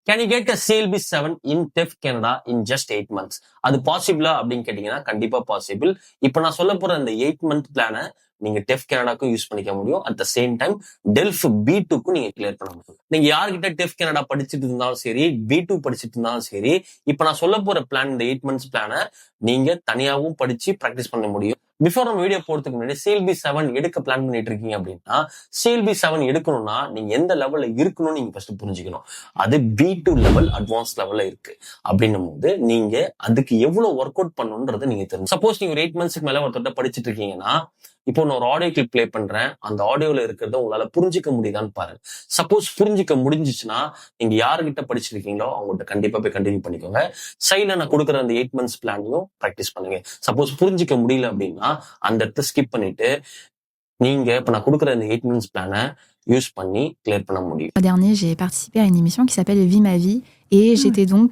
Can you get CLB 7 in TEF Canada in just 8 months? அது பாசிபிளா அப்படின்னு கேட்டீங்கன்னா கண்டிப்பா பாசிபிள். இப்ப நான் சொல்ல போற இந்த 8 month பிளானை நீங்க டெஃப் கனடாக்கும் யூஸ் பண்ணிக்க முடியும். At the same time DELF B2க்கும் நீங்க கிளியர் பண்ண முடியும். நீங்க யார்கிட்ட டெஃப் கனடா படிச்சுட்டு இருந்தாலும் சரி, B2 படிச்சுட்டு இருந்தாலும் சரி, இப்ப நான் சொல்ல போற பிளான் இந்த 8 months பிளானை நீங்க தனியாவும் படிச்சு பிராக்டிஸ் பண்ண முடியும். பிஃபோர் நம்ம வீடியோ போறதுக்கு முன்னாடி CLB 7 எடுக்க பிளான் பண்ணிட்டு இருக்கீங்க அப்படின்னா, CLB 7 எடுக்கணும்னா நீங்க எந்த லெவல்ல இருக்கணும்னு நீங்க ஃபர்ஸ்ட் புரிஞ்சுக்கணும். அது B2 லெவல் அட்வான்ஸ் லெவல்ல இருக்கு அப்படின்னும் போது நீங்க அதுக்கு எவ்வளவு ஒர்க் அவுட் பண்ணணும்ன்றதை நீங்க தெரியும். சப்போஸ் நீங்க ஒரு 8 monthsக்கு மேல ஒருத்தர் படிச்சுட்டு இருக்கீங்கன்னா, இப்போ நான் ஒரு ஆடியோ கிளிப் பிளே பண்றேன், அந்த ஆடியோல இருக்கிறத உங்களால புரிஞ்சுக்க முடியுதான்னு பாருங்க. சப்போஸ் புரிஞ்சுக்க முடிஞ்சிச்சுன்னா நீங்க யாருகிட்ட படிச்சிருக்கீங்களோ அவங்ககிட்ட கண்டிப்பா போய் கண்டினியூ பண்ணிக்கோங்க. சைட்ல நான் கொடுக்குற அந்த 8 months பிளானையும் ப்ராக்டிஸ் பண்ணுங்க. சப்போஸ் புரிஞ்சுக்க முடியல அப்படின்னா அந்த இடத்த ஸ்கிப் பண்ணிட்டு நீங்க இப்ப நான் கொடுக்குற இந்த 8 months பிளானை யூஸ் பண்ணி கிளியர் பண்ண முடியும். Dernier, j'ai participé à une émission qui s'appelle Vie ma vie et j'étais donc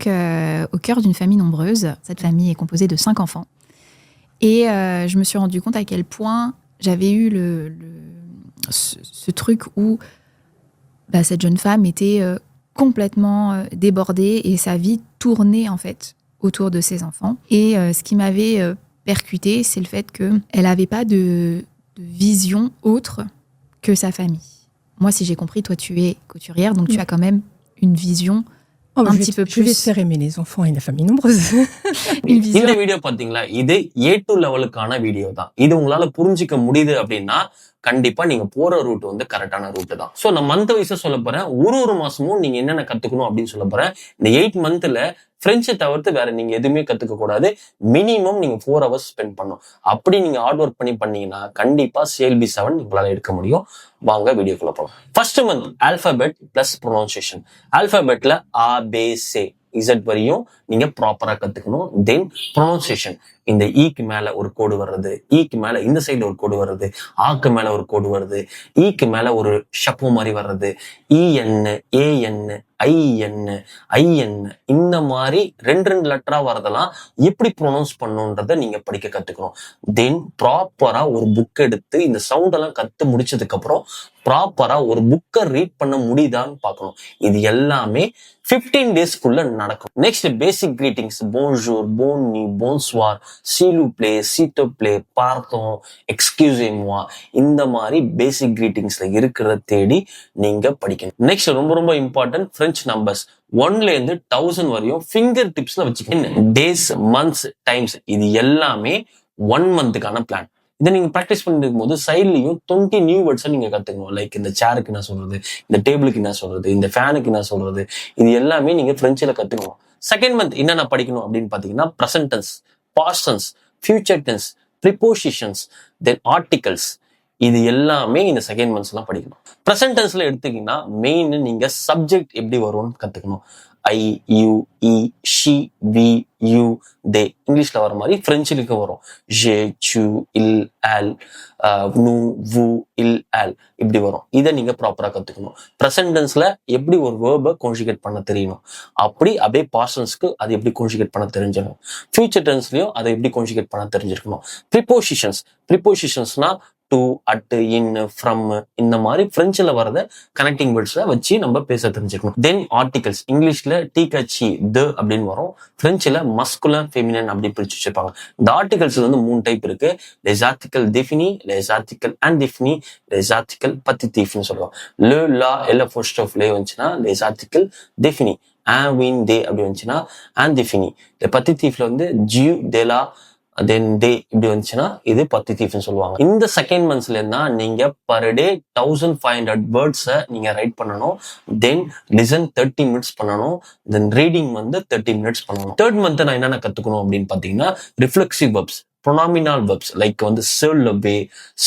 au cœur d'une famille nombreuse. Cette famille est composée de 5 enfants. Et je me suis rendu compte à quel point j'avais eu ce truc où cette jeune femme était complètement débordée et sa vie tournait en fait autour de ses enfants. Et ce qui m'avait percuté, c'est le fait qu'elle n'avait pas de vision autre que sa famille. Moi, si j'ai compris, toi tu es couturière, donc tu as quand même une vision un petit peu plus... Je vais te faire aimer les enfants et la famille nombreuse. Une vision... இந்த video பாத்தீங்களா, இது A2 லெவலுக்கான video தான். இது உங்களால புரிஞ்சுக்க முடியுது அப்படின்னா கண்டிப்பா நீங்க போற ரூட் வந்து கரெக்டான ரூட் தான். சோ நான் மந்த் வைஸா சொல்ல போறேன். ஒரு மாசமும் நீங்க என்னென்ன கத்துக்கணும் அப்படின்னு சொல்ல போறேன். இந்த 8 monthல பிரெஞ்சை தவிர்த்து வேற நீங்க எதுவுமே கத்துக்க கூடாது. மினிமம் நீங்க 4 hours ஸ்பெண்ட் பண்ணணும். அப்படி நீங்க ஹார்ட் ஒர்க் பண்ணீங்கன்னா கண்டிப்பா CLB 7 உங்களால எடுக்க முடியும். வாங்க வீடியோக்குள்ள போலாம். First month alphabet plus pronunciation. ஆல்பபெட்ல ABC Z வரையும் நீங்க ப்ராப்பரா கத்துக்கணும். தென் ப்ரொனன்சியேஷன், இந்த ஈக்கு மேல ஒரு கோடு வர்றது, ஈக்கு மேல இந்த சைடுல ஒரு கோடு வர்றது, ஆக்கு மேல ஒரு கோடு வருது, ஈக்கு மேல ஒரு ஷப்பு மாதிரி வர்றது, EN AN IN IN இந்த மாதிரி 2 லெட்டரா வரதெல்லாம் எப்படி ப்ரொனவுன்ஸ் பண்ணணும்ன்றத நீங்க படிக்க கத்துக்கணும். தென் ப்ராப்பரா ஒரு புக் எடுத்து இந்த சவுண்ட் எல்லாம் கத்து முடிச்சதுக்கு அப்புறம் ப்ராப்பரா ஒரு புக்கை ரீட் பண்ண முடியுதான்னு பார்க்கணும். இது எல்லாமே 15 daysக்குள்ள நடக்கும். நெக்ஸ்ட் பேசிக் greetings, bonjour, போன்னி, போன்ஸ்வார், seal play, சீட்டோ play, பார்த்தோம், எக்ஸ்கியூஸ்-மோவா, இந்த மாதிரி பேசிக் கிரீட்டிங்ஸ்ல இருக்கிறத தேடி நீங்க படிக்கணும். நெக்ஸ்ட் ரொம்ப இம்பார்ட்டன்ட், பிரெஞ்சு நம்பர்ஸ் 1ல இருந்து 1000 வரையும் ஃபிங்கர் டிப்ஸ்ல வச்சுக்கணும். டேஸ், மந்த்ஸ், டைம்ஸ் இது எல்லாமே 1 monthக்கான பிளான். இதை நீங்க ப்ராக்டிஸ் பண்ணிட்டு இருக்கும்போது சைட்லயும் 20 நியூ வேர்ட்ஸை நீங்க கத்துக்கணும். லைக் இந்த சேருக்கு என்ன சொல்றது, இந்த டேபிளுக்கு என்ன சொல்றது, இந்த ஃபேனுக்கு என்ன சொல்றது, இது எல்லாமே நீங்க பிரெஞ்சில் கத்துக்கணும். செகண்ட் மந்த் என்னென்ன படிக்கணும் அப்படின்னு பாத்தீங்கன்னா, present tense, past tense, future tense, prepositions, then articles, இது எல்லாமே இந்த செகண்ட் மந்த்ஸ் எல்லாம் படிக்கணும். ப்ரெசன்ட் டென்ஸ்ல எடுத்தீங்கன்னா மெயின் நீங்க சப்ஜெக்ட் எப்படி வரும்னு கத்துக்கணும். I, you, he, she, we, you, they. இங்கிலீஷ்ல வர மாதிரி பிரெஞ்சுக்கு வரும். je, tu, il, elle, nous, vous, il, elle இப்படி வரும். இதை நீங்க ப்ராப்பரா கத்துக்கணும். ப்ரெசன்ட் டென்ஸ்ல எப்படி ஒரு வேர்பை கான்ஜுகேட் பண்ண தெரியணும், அப்படியே பாஸ்ட் டென்ஸ்க்கு அது எப்படி கான்ஜுகேட் பண்ண தெரிஞ்சிடணும். ஃபியூச்சர் டென்ஸ்லயும் அதை எப்படி கான்ஜுகேட் பண்ண தெரிஞ்சிருக்கணும். ப்ரிபோசிஷன்ஸ்னா டு, அட், இன், ஃப்ரம், இந்த மாதிரி பிரெஞ்சுல வரத கனெக்டிங் வேர்ட்ஸ்ல வச்சு நம்ம பேச தெரிஞ்சுக்கணும். தென் ஆர்டிகல்ஸ், இங்கிலீஷ்ல டீகச்சி, த அப்படின்னு வரும், பிரெஞ்சுல மஸ்குலன், ஃபெமினன் அப்படி பிரிச்சு வச்சிருப்பாங்க. இந்த ஆர்டிகல்ஸ்ல வந்து 3 டைப் இருக்கு. Less article டெஃபினி, less article அன்டெஃபினி, less article பத்திதீஃப்னு சொல்லுவாங்க. ல, லா, எல்ல ஃபர்ஸ்ட் ஆஃப் லே வந்துச்சுன்னா லெஸ் ஆர்டிகல் டெஃபினி, வின், தே அப்படி வந்துச்சுன்னா அன்டெஃபினி. இந்த பத்திதீஃப்ல வந்து ஜியூ, டெலா, தென் டே இப்படி வந்துச்சுன்னா இது பத்திதீஃப்னு சொல்லுவாங்க. இந்த செகண்ட் மந்த்ஸ்ல இருந்தா நீங்க பர் டே 1500 வேர்ட்ஸை நீங்க ரைட் பண்ணணும். தென் லிசன் 30 minutes பண்ணணும். தென் ரீடிங் வந்து 30 minutes பண்ணணும். தேர்ட் மந்த் நான் என்னென்ன கத்துக்கணும் அப்படின்னு பாத்தீங்கன்னா, ரிஃப்ளெக்சிவ் வெர்ப்ஸ், ப்ரொனாமினல் வெர்ப்ஸ் லைக் வந்து செர் லெவே,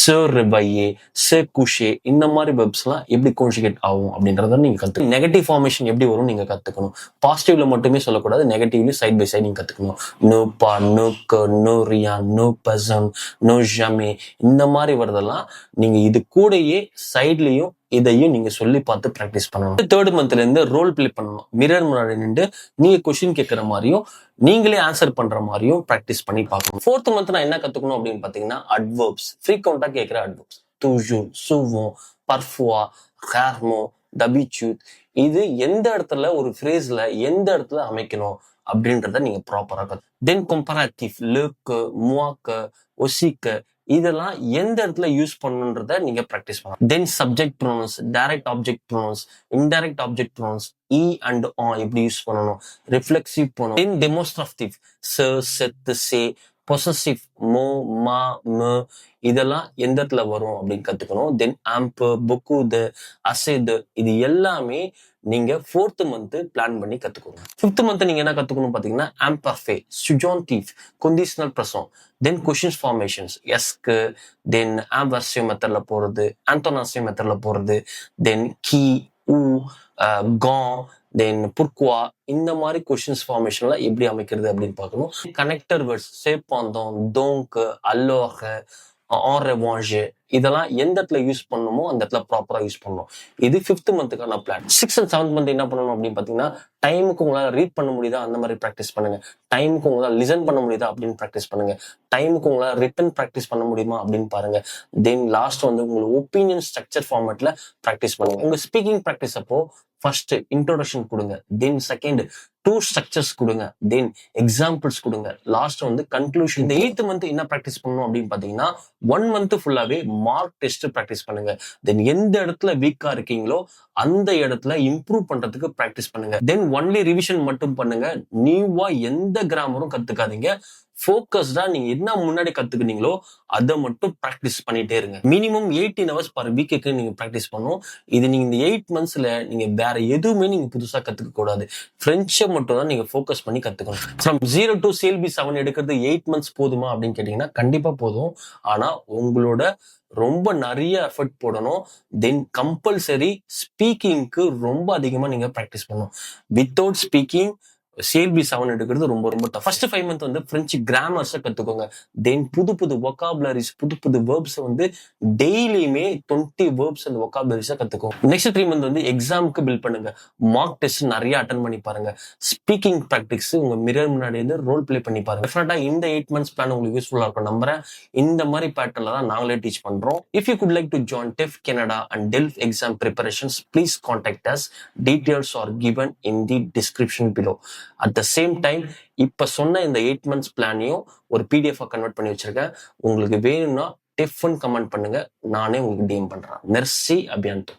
செர் ரிவையே, செர் குஷே, இந்த மாதிரி வெர்ப்ஸ் எல்லாம் எப்படி கான்ஜுகேட் ஆகும் அப்படின்றத நீங்க கத்துக்கணும். நெகட்டிவ் ஃபார்மேஷன் எப்படி வரும் நீங்க கத்துக்கணும். பாசிட்டிவ்ல மட்டுமே சொல்லக்கூடாது, நெகட்டிவ்லயும் சைட் பை சைட் நீங்க கத்துக்கணும். நோ பா, நோ க, நோ ரியா, நோ பசன், நோ ஜமே, இந்த மாதிரி வரதெல்லாம் நீங்க இது கூடயே சைட்லயும் இதையும் நீங்க சொல்லி பார்த்து பிராக்டிஸ் பண்ணணும். தேர்ட் மந்த்ல இருந்து ரோல் பிளே பண்ணணும். மிரர் முன்னாடி நின்று நீங்க கொஸ்டின் கேட்கிற மாதிரியும் நீங்களே ஆன்சர் பண்ற மாதிரியும் பிராக்டிஸ் பண்ணி பார்க்கணும். ஃபோர்த் மந்த் நான் என்ன கத்துக்கணும் அப்படின்னு பாத்தீங்கன்னா, அட்வர்ப்ஸ், ஃப்ரீக்வெண்டா கேட்கிற adverbs, toujours, souvent, parfois, rarement, d'habitude, இது எந்த இடத்துல ஒரு ஃப்ரேஸ்ல எந்த இடத்துல அமைக்கணும் அப்படின்றத நீங்க ப்ராப்பரா தென் கம்பேராட்டிவ் லுக்கு மூக்கு ஒசிக்கு இதெல்லாம் எந்த இடத்துல யூஸ் பண்ணணுன்றத நீங்க ப்ராக்டிஸ் பண்ணலாம். Then subject pronouns, direct object pronouns, indirect object pronouns, இ அண்ட் ஆ எப்படி யூஸ் பண்ணணும், ரிஃப்ளெக்சிவ் ப்ரோனவுன், தென் டெமோன்ஸ்ட்ரேட்டிவ் ச செத் சே, பொசசிவ் மோ மா ம இதெல்லாம் எந்த இடத்துல வரும் அப்படின்னு கத்துக்கணும். தென் ஆம்பு புக்குது அசைது இது எல்லாமே நீங்க 4th மந்த் பிளான் பண்ணி கத்துக்கணும். 5th மந்த் நீங்க என்ன கத்துக்கணும் பாத்தீங்கன்னா ஆம்பர்ஃபே, சுஜான்டிவ், கொண்டிஷனல் பிரசம், தென் கொஷின்ஸ் ஃபார்மேஷன்ஸ், எஸ்க்கு, தென் ஆம்பர்சியோ மெத்தட்ல போறது, ஆந்தோனாசியோ மெத்தட்ல போறது, தென் கி ஊ கான், தென் புர்குவா இந்த மாதிரி கொஷின்ஸ் ஃபார்மேஷன்ல எப்படி அமைக்கிறது அப்படின்னு பார்க்கணும். கனெக்டர் வேர்ட்ஸ் சேப்பாந்தோம், டோங்க், அல்லோக, ஆன் ரெவான்ஜ் இதெல்லாம் எந்த இடத்துல யூஸ் பண்ணணுமோ அந்த இடத்துல ப்ராப்பரா யூஸ் பண்ணணும். இது 5th மந்த்துக்கான plan. 6th and 7th month என்ன பண்ணணும் அப்படின்னு பாத்தீங்கன்னா டைமுக்கு உங்களால ரீட் பண்ண முடியுதா அந்த மாதிரி ப்ராக்டிஸ் பண்ணுங்க. டைமுக்கு உங்களால லிசன் பண்ண முடியுதா அப்படின்னு ப்ராக்டிஸ் பண்ணுங்க. டைமுக்கு உங்களால ரிட்டன் ப்ராக்டிஸ் பண்ண முடியுமா அப்படின்னு பாருங்க. தென் லாஸ்ட் வந்து உங்களுக்கு ஒப்பீனியன் ஸ்ட்ரக்சர் ஃபார்மேட்ல ப்ராக்டிஸ் பண்ணுங்க. உங்க ஸ்பீக்கிங் ப்ராக்டிஸ் அப்போ ஃபர்ஸ்ட் இன்ட்ரோடக்ஷன் கொடுங்க, தென் செகண்ட் 2 ஸ்ட்ரக்சர்ஸ் கொடுங்க, தென் எக்ஸாம்பிள்ஸ் கொடுங்க, லாஸ்ட் வந்து கன்க்ளூஷன். இந்த 8th மந்த் என்ன ப்ராக்டிஸ் பண்ணணும் அப்படின்னு பாத்தீங்கன்னா 1 மந்த் ஃபுல்லாவே மார்க் டெஸ்ட் ப்ராக்டிஸ் பண்ணுங்க. தென் எந்த இடத்துல வீக்கா இருக்கீங்களோ அந்த இடத்துல இம்ப்ரூவ் பண்றதுக்கு ப்ராக்டிஸ் பண்ணுங்க. தென் ஒன்லி ரிவிஷன் மட்டும் பண்ணுங்க. நியூவா எந்த கிராமரும் கத்துக்காதீங்க. ஃபோக்கஸ்டா நீங்க என்ன முன்னாடி கத்துக்கினீங்களோ அதை மட்டும் ப்ராக்டிஸ் பண்ணிட்டே இருங்க. மினிமம் 18 hours per வீக்கு நீங்க ப்ராக்டிஸ் பண்ணணும். இது நீங்க இந்த 8 monthsல நீங்க வேற எதுவுமே நீங்க புதுசா கத்துக்க கூடாது. ஃப்ரெண்ட்ஷிப் மட்டும் தான் நீங்க ஃபோக்கஸ் பண்ணி கத்துக்கணும். ஃப்ரம் 0 to CLB 7 எடுக்கிறது 8 months போதுமா அப்படின்னு கேட்டீங்கன்னா கண்டிப்பா போதும். ஆனா உங்களோட ரொம்ப நிறைய எஃபர்ட் போடணும். தென் கம்பல்சரி ஸ்பீக்கிங்க்கு ரொம்ப அதிகமா நீங்க ப்ராக்டிஸ் பண்ணணும். வித்தவுட் ஸ்பீக்கிங் CLB 7 எடுக்கிறது ரொம்ப ரொம்ப டஃப். ஃபர்ஸ்ட் 5 month வந்து பிரெஞ்சு கிராமர்ஸை கத்துக்கோங்க. தென் புது புது வொக்காபுலரிஸ், புது புது வேர்ப்ஸ் வந்து டெய்லியுமே 20 வேர்ப்ஸ் அந்த வொக்காபுலரிஸை கத்துக்கோங்க. நெக்ஸ்ட் 3 month வந்து எக்ஸாமுக்கு பில்ட் பண்ணுங்க. மார்க் டெஸ்ட் நிறைய அட்டன் பண்ணி பாருங்க. ஸ்பீக்கிங் ப்ராக்டிஸ் உங்க மிரர் முன்னாடி வந்து ரோல் பிளே பண்ணி பாருங்க. டெஃபினட்டா இந்த 8 months பிளான் உங்களுக்கு யூஸ்ஃபுல்லா இருக்கும் நம்புறேன். இந்த மாதிரி பேட்டர்ல தான் நாங்களே டீச் பண்றோம். If you could like to join TEF Canada and DELF exam preparations please contact us. Details are given in the description below. At the same time இப்ப சொன்ன இந்த 8 months பிளானையும் ஒரு PDF கன்வெர்ட் பண்ணி வச்சிருக்கேன். உங்களுக்கு வேணும்னா டெஃப்னு கமெண்ட் பண்ணுங்க, நானே உங்களுக்கு DM பண்றேன். மெர்சி அபியான்டோ.